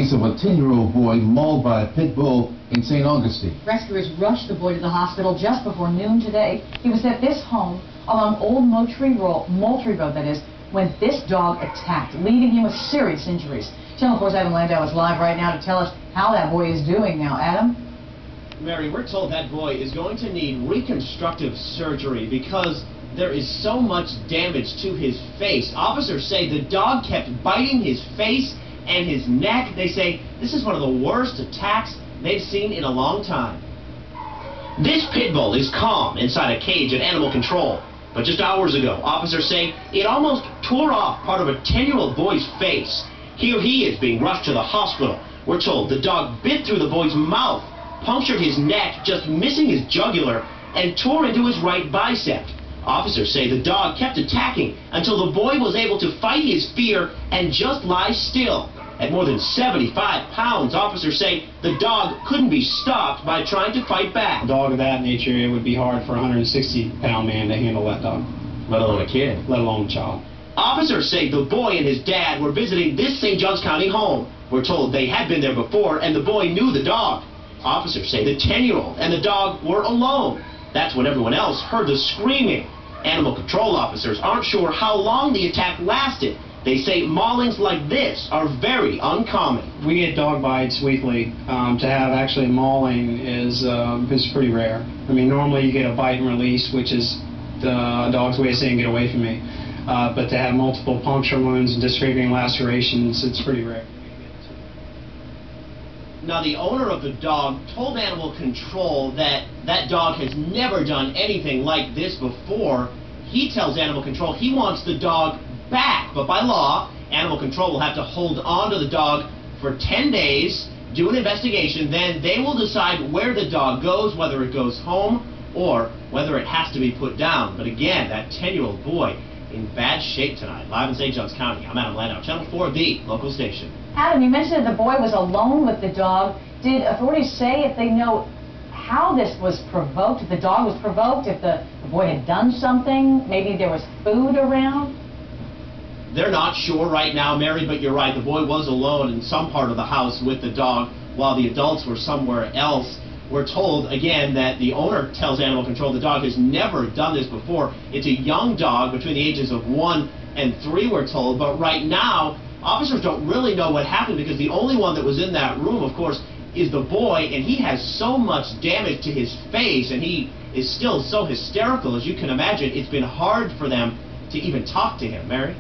case of a 10-year-old boy mauled by a pit bull in St. Augustine. Rescuers rushed the boy to the hospital just before noon today. He was at this home along Old Moultrie Road, that is, when this dog attacked, leaving him with serious injuries. Channel 4's Adam Landau is live right now to tell us how that boy is doing now. Adam? Mary, we're told that boy is going to need reconstructive surgery because there is so much damage to his face. Officers say the dog kept biting his face and his neck. They say this is one of the worst attacks they've seen in a long time. This pit bull is calm inside a cage at Animal Control. But just hours ago, officers say it almost tore off part of a 10-year-old boy's face. Here he is being rushed to the hospital. We're told the dog bit through the boy's mouth, punctured his neck, just missing his jugular, and tore into his right bicep. Officers say the dog kept attacking until the boy was able to fight his fear and just lie still. At more than 75 pounds, officers say the dog couldn't be stopped by trying to fight back. A dog of that nature, it would be hard for a 160-pound man to handle that dog. Let alone a kid. Let alone a child. Officers say the boy and his dad were visiting this St. Johns County home. We're told they had been there before and the boy knew the dog. Officers say the 10-year-old and the dog were alone. That's when everyone else heard the screaming. Animal Control officers aren't sure how long the attack lasted. They say maulings like this are very uncommon. We get dog bites weekly. To have actually a mauling is pretty rare. I mean, normally you get a bite and release, which is the dog's way of saying get away from me. But to have multiple puncture wounds and disfiguring lacerations, it's pretty rare. Now, the owner of the dog told Animal Control that that dog has never done anything like this before. He tells Animal Control he wants the dog back, but by law, Animal Control will have to hold on to the dog for 10 days, do an investigation, then they will decide where the dog goes, whether it goes home or whether it has to be put down. But again, that 10-year-old boy in bad shape tonight. Live in St. Johns County, I'm Adam Landau, Channel 4, the local station. Adam, you mentioned that the boy was alone with the dog. Did authorities say if they know how this was provoked, if the dog was provoked, if the boy had done something, maybe there was food around? They're not sure right now, Mary, but you're right. The boy was alone in some part of the house with the dog while the adults were somewhere else. We're told, again, that the owner tells Animal Control the dog has never done this before. It's a young dog between the ages of 1 and 3, we're told. But right now, officers don't really know what happened because the only one that was in that room, of course, is the boy, and he has so much damage to his face, and he is still so hysterical, as you can imagine. It's been hard for them to even talk to him, Mary.